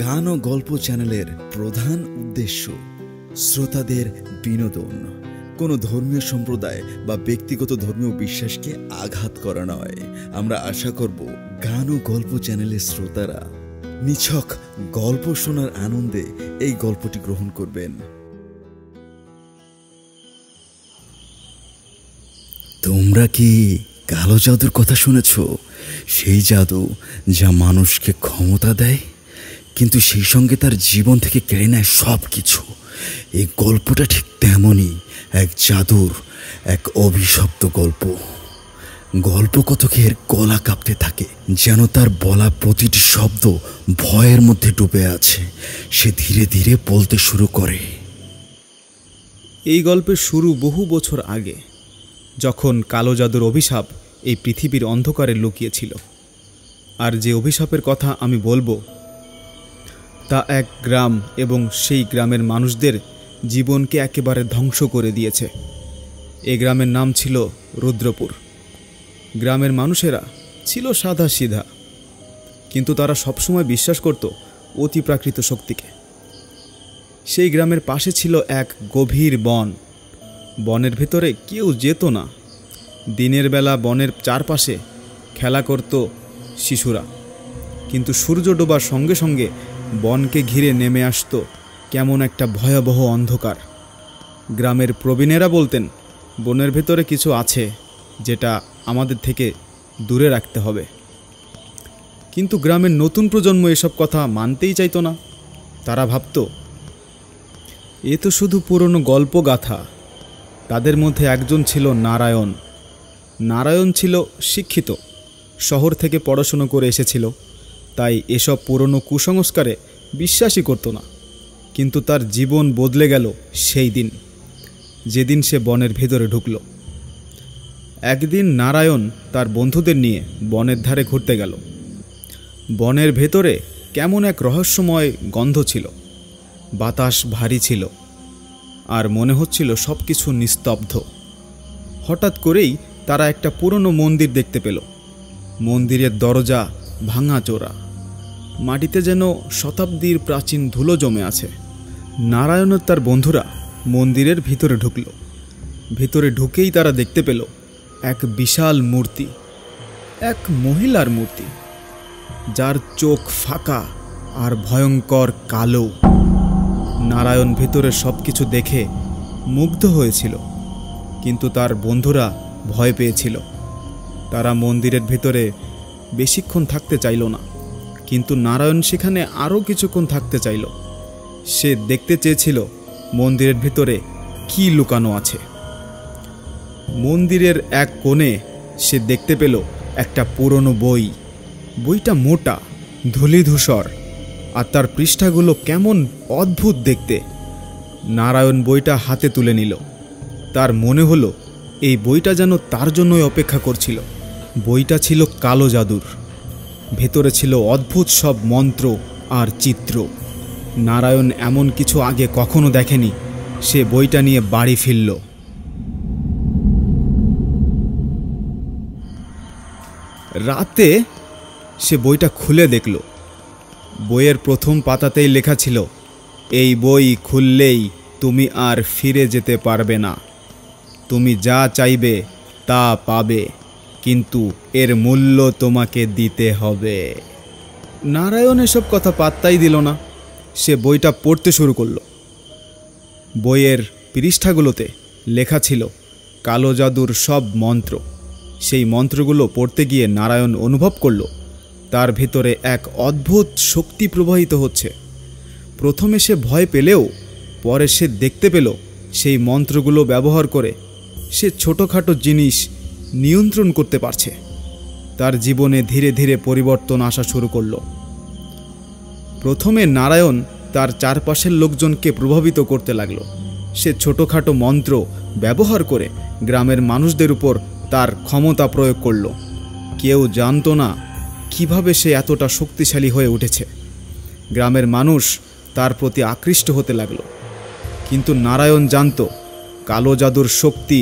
গান ও গল্প চ্যানেলের প্রধান উদ্দেশ্য শ্রোতাদের বিনোদন, কোনো ধর্মীয় সম্প্রদায় বা ব্যক্তিগত ধর্মীয় বিশ্বাসকে আঘাত করা নয়। আমরা আশা করব গান ও গল্প চ্যানেলের শ্রোতারা নিছক গল্প শোনার আনন্দে এই গল্পটি গ্রহণ করবেন। তোমরা কি কালো জাদুর কথা শুনেছ? সেই জাদু যা মানুষকে ক্ষমতা দেয় কিন্তু সেই সঙ্গে তার জীবন থেকে কেড়ে নেয় সব কিছু। এই গল্পটা ঠিক তেমনই এক জাদুর এক অভিশপ্ত গল্প। গল্পকথকের গলা কাঁপতে থাকে, যেন তার বলা প্রতিটি শব্দ ভয়ের মধ্যে ডুবে আছে। সে ধীরে ধীরে বলতে শুরু করে। এই গল্পের শুরু বহু বছর আগে, যখন কালো জাদুর অভিশাপ এই পৃথিবীর অন্ধকারে লুকিয়েছিল। আর যে অভিশাপের কথা আমি বলবো তা এক গ্রাম এবং সেই গ্রামের মানুষদের জীবনকে একেবারে ধ্বংস করে দিয়েছে। এই গ্রামের নাম ছিল রুদ্রপুর। গ্রামের মানুষেরা ছিল সাদা সিধা, কিন্তু তারা সবসময় বিশ্বাস করত অতিপ্রাকৃত শক্তিকে। সেই গ্রামের পাশে ছিল এক গভীর বন। বনের ভেতরে কেউ যেত না। দিনের বেলা বনের চারপাশে খেলা করত শিশুরা, কিন্তু সূর্য ডোবার সঙ্গে সঙ্গে বনকে ঘিরে নেমে আসত কেমন একটা ভয়াবহ অন্ধকার। গ্রামের প্রবীণেরা বলতেন, বনের ভেতরে কিছু আছে যেটা আমাদের থেকে দূরে রাখতে হবে। কিন্তু গ্রামের নতুন প্রজন্ম এসব কথা মানতেই চাইতো না। তারা ভাবত এ তো শুধু পুরনো গল্প গাথা। তাদের মধ্যে একজন ছিল নারায়ণ। নারায়ণ ছিল শিক্ষিত, শহর থেকে পড়াশুনো করে এসেছিল, তাই এসব পুরনো কুসংস্কারে বিশ্বাসই করত না। কিন্তু তার জীবন বদলে গেল সেই দিন, যেদিন সে বনের ভেতরে ঢুকল। একদিন নারায়ণ তার বন্ধুদের নিয়ে বনের ধারে ঘুরতে গেল। বনের ভেতরে কেমন এক রহস্যময় গন্ধ ছিল। বাতাস ভারী ছিল, আর মনে হচ্ছিল সব কিছু নিস্তব্ধ। হঠাৎ করেই তারা একটা পুরনো মন্দির দেখতে পেল। মন্দিরের দরজা ভাঙাচোরা, মাটিতে যেন শতাব্দীর প্রাচীন ধুলো জমে আছে। নারায়ণ ও তার বন্ধুরা মন্দিরের ভিতরে ঢুকল। ভিতরে ঢুকেই তারা দেখতে পেল এক বিশাল মূর্তি, এক মহিলার মূর্তি, যার চোখ ফাঁকা আর ভয়ঙ্কর কালো। নারায়ণ ভিতরে সব কিছু দেখে মুগ্ধ হয়েছিল, কিন্তু তার বন্ধুরা ভয় পেয়েছিল। তারা মন্দিরের ভিতরে বেশিক্ষণ থাকতে চাইল না, কিন্তু নারায়ণ সেখানে আরও কিছুক্ষণ থাকতে চাইল। সে দেখতে চেয়েছিল মন্দিরের ভিতরে কি লুকানো আছে। মন্দিরের এক কোণে সে দেখতে পেল একটা পুরনো বই। বইটা মোটা, ধূলিধূসর, আর তার পৃষ্ঠাগুলো কেমন অদ্ভুত দেখতে। নারায়ণ বইটা হাতে তুলে নিল। তার মনে হলো এই বইটা যেন তার জন্যই অপেক্ষা করছিল। বইটা ছিল কালো জাদুর। ভেতরে ছিল অদ্ভুত সব মন্ত্র আর চিত্র। নারায়ণ এমন কিছু আগে কখনো দেখেনি। সে বইটা নিয়ে বাড়ি ফিরল। রাতে সে বইটা খুলে দেখল। বইয়ের প্রথম পাতাতেই লেখা ছিল, এই বই খুললেই তুমি আর ফিরে যেতে পারবে না। তুমি যা চাইবে তা পাবে, কিন্তু এর মূল্য তোমাকে দিতে হবে। নারায়ণ এসব কথা পাত্তাই দিল না। সে বইটা পড়তে শুরু করল। বইয়ের পৃষ্ঠাগুলোতে লেখা ছিল কালো জাদুর সব মন্ত্র। সেই মন্ত্রগুলো পড়তে গিয়ে নারায়ণ অনুভব করল তার ভিতরে এক অদ্ভুত শক্তি প্রবাহিত হচ্ছে। প্রথমে সে ভয় পেলেও পরে সে দেখতে পেল সেই মন্ত্রগুলো ব্যবহার করে সে ছোটোখাটো জিনিস নিয়ন্ত্রণ করতে পারছে। তার জীবনে ধীরে ধীরে পরিবর্তন আসা শুরু করল। প্রথমে নারায়ণ তার চারপাশের লোকজনকে প্রভাবিত করতে লাগলো। সে ছোটোখাটো মন্ত্র ব্যবহার করে গ্রামের মানুষদের উপর তার ক্ষমতা প্রয়োগ করল। কেউ জানত না কিভাবে সে এতটা শক্তিশালী হয়ে উঠেছে। গ্রামের মানুষ তার প্রতি আকৃষ্ট হতে লাগলো, কিন্তু নারায়ণ জানত কালো জাদুর শক্তি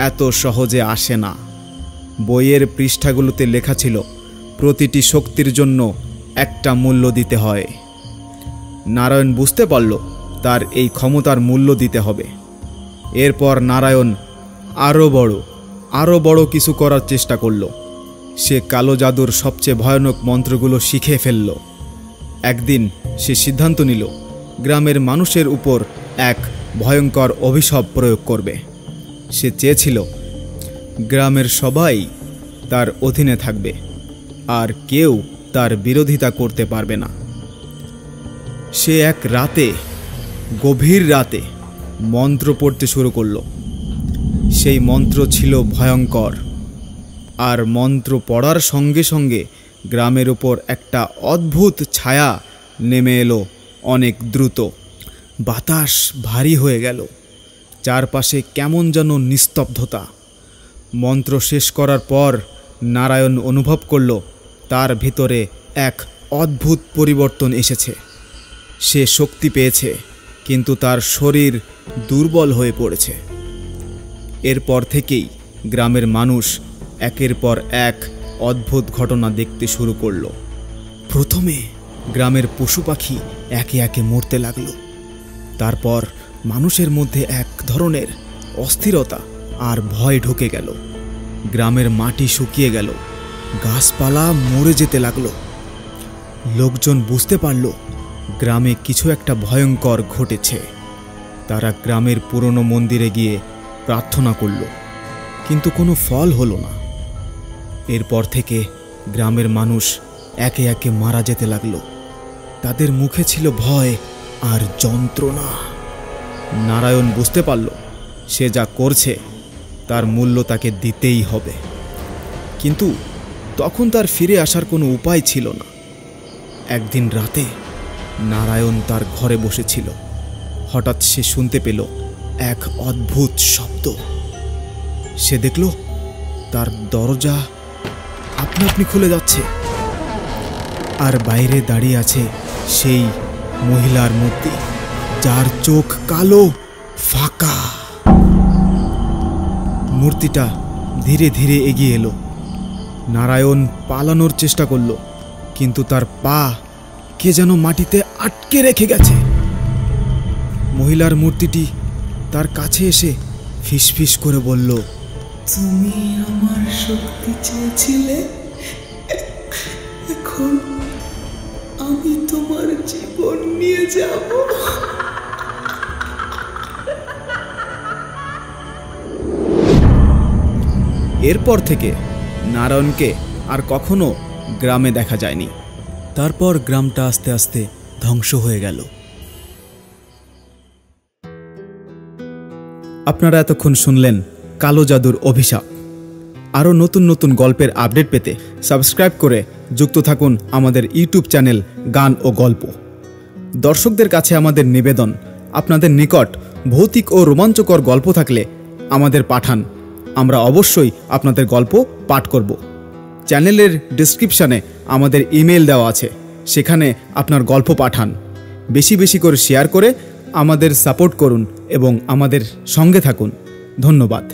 এত সহজে আসে না। বইয়ের পৃষ্ঠাগুলোতে লেখা ছিল প্রতিটি শক্তির জন্য একটা মূল্য দিতে হয়। নারায়ণ বুঝতে পারল তার এই ক্ষমতার মূল্য দিতে হবে। এরপর নারায়ণ আরও বড় কিছু করার চেষ্টা করল। সে কালো জাদুর সবচেয়ে ভয়ানক মন্ত্রগুলো শিখে ফেলল। একদিন সে সিদ্ধান্ত নিল গ্রামের মানুষের উপর এক ভয়ঙ্কর অভিশাপ প্রয়োগ করবে। সে চেয়েছিল গ্রামের সবাই তার অধীনে থাকবে, আর কেউ তার বিরোধিতা করতে পারবে না। সে এক গভীর রাতে মন্ত্র পড়তে শুরু করল। সেই মন্ত্র ছিল ভয়ঙ্কর, আর মন্ত্র পড়ার সঙ্গে সঙ্গে গ্রামের উপর একটা অদ্ভুত ছায়া নেমে এলো অনেক দ্রুত। বাতাস ভারী হয়ে গেল, চারপাশে কেমন যেন নিস্তব্ধতা। মন্ত্র শেষ করার পর নারায়ণ অনুভব করল তার ভিতরে এক অদ্ভুত পরিবর্তন এসেছে। সে শক্তি পেয়েছে, কিন্তু তার শরীর দুর্বল হয়ে পড়েছে। এরপর থেকেই গ্রামের মানুষ একের পর এক অদ্ভুত ঘটনা দেখতে শুরু করল। প্রথমে গ্রামের পশু পাখি একে একে মরতে লাগল। তারপর মানুষের মধ্যে এক ধরনের অস্থিরতা আর ভয় ঢুকে গেল। গ্রামের মাটি শুকিয়ে গেল, গাছপালা মরে যেতে লাগল। লোকজন বুঝতে পারল গ্রামে কিছু একটা ভয়ঙ্কর ঘটেছে। তারা গ্রামের পুরনো মন্দিরে গিয়ে প্রার্থনা করল, কিন্তু কোনো ফল হলো না। এরপর থেকে গ্রামের মানুষ একে একে মারা যেতে লাগল। তাদের মুখে ছিল ভয় আর যন্ত্রণা। নারায়ণ বুঝতে পারল সে যা করছে তার মূল্য তাকে দিতেই হবে, কিন্তু তখন তার ফিরে আসার কোনো উপায় ছিল না। একদিন রাতে নারায়ণ তার ঘরে বসেছিল। হঠাৎ সে শুনতে পেল এক অদ্ভুত শব্দ। সে দেখল তার দরজা আপনা আপনি খুলে যাচ্ছে, আর বাইরে দাঁড়িয়ে আছে সেই মহিলার মূর্তি, যার চোখ কালো ফাঁকা। মূর্তিটা ধীরে ধীরে এগিয়ে এলো। নারায়ণ পালানোর চেষ্টা করল, কিন্তু তার পা কে যেন মাটিতে আটকে রেখে গেছে। মহিলার মূর্তিটি তার কাছে এসে ফিসফিস করে বলল, তুমি আমার শক্তি চেয়েছিলে, এখন আমি তোমার জীবন নিয়ে যাব। এরপর থেকে নারায়ণকে আর কখনো গ্রামে দেখা যায়নি। তারপর গ্রামটা আস্তে আস্তে ধ্বংস হয়ে গেল। আপনারা এতক্ষণ শুনলেন কালো জাদুর অভিশাপ। আরও নতুন নতুন গল্পের আপডেট পেতে সাবস্ক্রাইব করে যুক্ত থাকুন আমাদের ইউটিউব চ্যানেল গান ও গল্প। দর্শকদের কাছে আমাদের নিবেদন, আপনাদের নিকট ভৌতিক ও রোমাঞ্চকর গল্প থাকলে আমাদের পাঠান। আমরা অবশ্যই আপনাদের গল্প পাঠ করব। চ্যানেলের ডেসক্রিপশানে আমাদের ইমেল দেওয়া আছে, সেখানে আপনার গল্প পাঠান। বেশি বেশি করে শেয়ার করে আমাদের সাপোর্ট করুন এবং আমাদের সঙ্গে থাকুন। ধন্যবাদ।